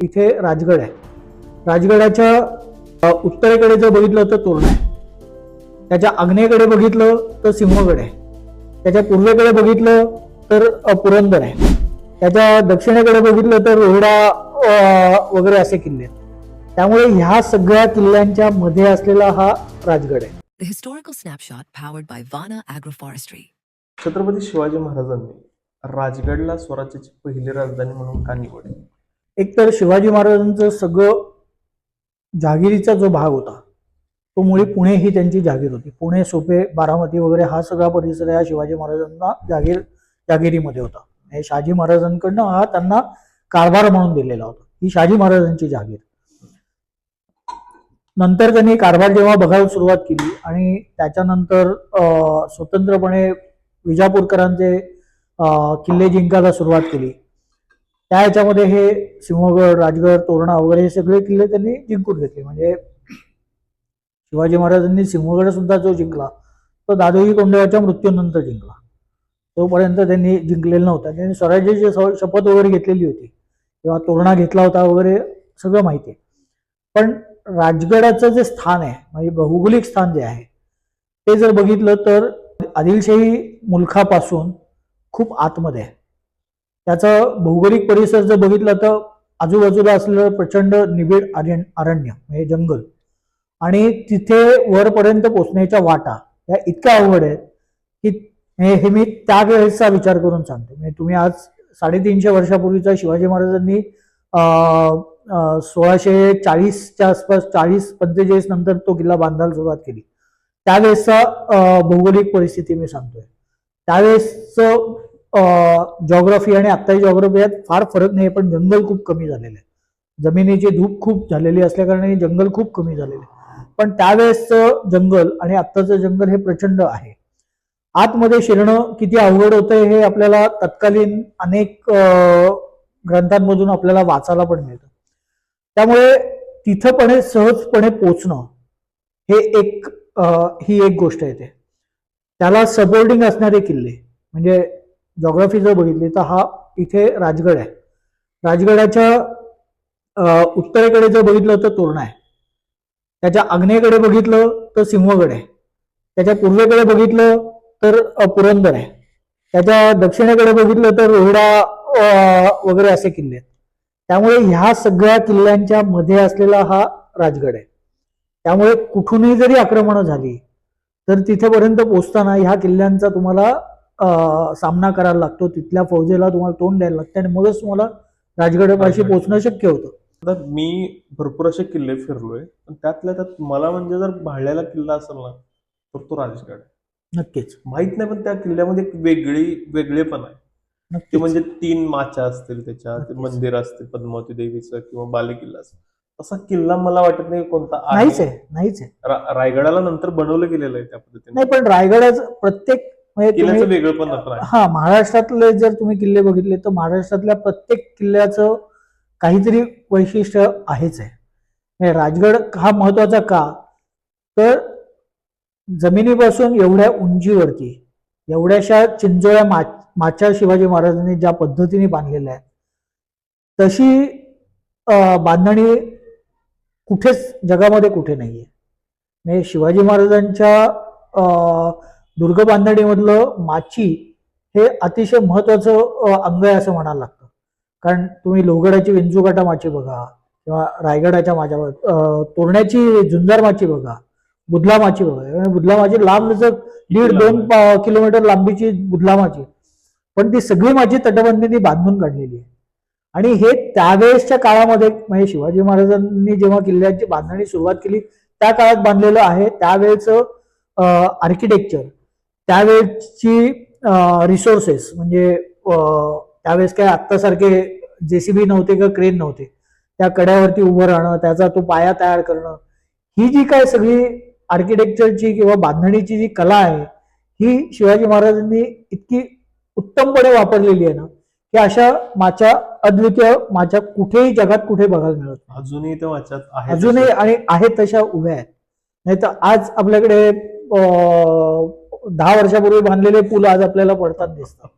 इथे राजगड आहे. राजगडाच्या उत्तरेकडे जर बघितलं तर तोरणा आहे. त्याच्या आग्नेयेकडे बघितलं तर सिंहगड आहे. त्याच्या पूर्वेकडे बघितलं तर पुरंदर आहे. त्याच्या दक्षिणेकडे बघितलं तर रोहिडा वगैरे असे किल्ले आहेत. त्यामुळे ह्या सगळ्या किल्ल्यांच्या मध्ये असलेला हा राजगड आहे. The historical snapshot powered by Vana Agroforestry. Chhatrapati Shivaji महाराजांनी राजगडला स्वराज्याची पहिली राजधानी म्हणून का निवडली? एकतर शिवाजी महाराजांचं सगळं जहागिरीचा जो भाग होता तो मुळे पुणे ही त्यांची जागीर होती. पुणे, सोपे, बारामती वगैरे हा सगळा परिसर या शिवाजी महाराजांना जागिरीमध्ये होता. हे शहाजी महाराजांकडनं हा त्यांना कारभार म्हणून दिलेला होता. ही शहाजी महाराजांची जागीर. नंतर त्यांनी कारभार जेव्हा बघायला सुरुवात केली आणि त्याच्यानंतर स्वतंत्रपणे विजापूरकरांचे किल्ले जिंकायला सुरुवात केली, त्या ह्याच्यामध्ये हे सिंहगड, राजगड, तोरणा वगैरे हे सगळे किल्ले त्यांनी जिंकून घेतले. म्हणजे शिवाजी महाराजांनी सिंहगड सुद्धा जो जिंकला तो दादोजी कोंडदेवाच्या मृत्यूनंतर जिंकला. तोपर्यंत त्यांनी जिंकलेला नव्हता. त्यांनी स्वराज्याची शपथ वगैरे घेतलेली होती किंवा तोरणा घेतला होता वगैरे सगळं माहिती आहे. पण राजगडाचं जे स्थान आहे, म्हणजे भौगोलिक स्थान जे आहे ते जर बघितलं तर आदिलशाही मुलखापासून खूप आतमध्ये आहे. त्याचं भौगोलिक परिसर जर बघितलं तर आजूबाजूला असलेलं प्रचंड निबिड अरण्य म्हणजे जंगल, आणि तिथे वरपर्यंत पोचण्याच्या वाटा या इतक्या अवघड आहेत की हे मी त्या वेळेचा विचार करून सांगतो. म्हणजे तुम्ही आज 350 वर्षापूर्वीचा शिवाजी महाराजांनी 1640च्या आसपास 40-45 नंतर तो किल्ला बांधायला सुरुवात केली. त्यावेळेसचा भौगोलिक परिस्थिती मी सांगतोय. त्यावेळेसचं जॉग्राफी आणि आत्ताची जॉग्राफी यात फार फरक नाही, पण जंगल खूप कमी झालेलं आहे. जमिनीची धूप खूप झालेली असल्या कारणाने जंगल खूप कमी झालेलं आहे. पण त्यावेळेसचं जंगल आणि आत्ताचं जंगल हे प्रचंड आहे. आतमध्ये शिरणं किती अवघड होतंय हे आपल्याला तत्कालीन अनेक ग्रंथांमधून आपल्याला वाचायला पण मिळतं. त्यामुळे तिथं सहजपणे पोचणं हे ही एक गोष्ट येते. त्याला सपोर्टिंग असणारे किल्ले म्हणजे जॉग्राफी जर बघितली तर हा इथे राजगड आहे. राजगडाच्या उत्तरेकडे जर बघितलं तर तोरणा आहे. त्याच्या आग्नेयेकडे बघितलं तर सिंहगड आहे. त्याच्या पूर्वेकडे बघितलं तर पुरंदर आहे. त्याच्या दक्षिणेकडे बघितलं तर रोहिडा वगैरे असे किल्ले आहेत. त्यामुळे ह्या सगळ्या किल्ल्यांच्या मध्ये असलेला हा राजगड आहे. त्यामुळे कुठूनही जरी आक्रमणं झाली तर तिथेपर्यंत पोहोचताना ह्या किल्ल्यांचा तुम्हाला सामना करायला लागतो. तिथल्या फौजेला तुम्हाला तोंड द्यायला लागतं आणि मगच तुम्हाला राजगडापाशी पोहोचणं शक्य होतं. आता मी भरपूर असे किल्ले फिरलोय, पण त्यातल्या त्यात मला म्हणजे जर भाळलेला किल्ला असेल ना तर तो राजगड आहे. नक्कीच माहित नाही, पण त्या किल्ल्यामध्ये एक वेगळेपण आहे. ते म्हणजे 3 माच्या असतील, त्याच्यात मंदिर असते पद्मावती देवीचं किंवा बालेकिल्ला असेल. असा किल्ला मला वाटत नाही कोणता नाहीच आहे. रायगडाला नंतर बनवलं गेलेलं आहे त्या पद्धतीने. नाही, पण रायगडाचं प्रत्येक किल्ल्याचं वेगळंपण आहे. हा, महाराष्ट्रातले जर तुम्ही किल्ले बघितले तर महाराष्ट्रातल्या प्रत्येक किल्ल्याचं काहीतरी वैशिष्ट्य आहेच आहे. राजगड हा महत्वाचा का, तर जमिनीपासून एवढ्या उंचीवरती एवढ्याशा चिंचोळ्या माच्या शिवाजी महाराजांनी ज्या पद्धतीने बांधलेल्या आहेत तशी बांधणी कुठेच जगामध्ये कुठे नाहीये. म्हणजे शिवाजी महाराजांच्या दुर्ग बांधणीमधलं माची हे अतिशय महत्वाचं अंग आहे असं म्हणायला लागतं. कारण तुम्ही लोहगडाची विंचूकाटा माची बघा किंवा रायगडाच्या माझ्या तोरण्याची झुंजार माची बघा, बुधला माची बघा. बुधला माची लांब 1.5-2 किलोमीटर लांबीची बुधला माची, पण ती सगळी माची तटबंदीने बांधून काढलेली आहे. आणि हे त्यावेळेसच्या काळामध्ये म्हणजे शिवाजी महाराजांनी जेव्हा किल्ल्याची बांधणी सुरुवात केली त्या काळात बांधलेलं आहे. त्यावेळेचं आर्किटेक्चर, त्यावेळेची रिसोर्सेस म्हणजे त्यावेळेस काय आत्तासारखे JCB नव्हते का क्रेन नव्हते. त्या कड्यावरती उभं राहणं, त्याचा तो पाया तयार करणं, ही जी काय सगळी आर्किटेक्चरची किंवा बांधणीची जी कला आहे ही शिवाजी महाराजांनी इतकी उत्तमपणे वापरलेली आहे ना की अशा माच्या, अद्वितीय माच्या कुठेही जगात कुठे बघायला मिळत नाही. अजूनही त्या वाच्यात आहे, अजूनही आणि आहेत तशा उभ्या आहेत. नाही तर आज आपल्याकडे 10 वर्षापूर्वी बांधलेले पूल आज आपल्याला पडताना दिसतात.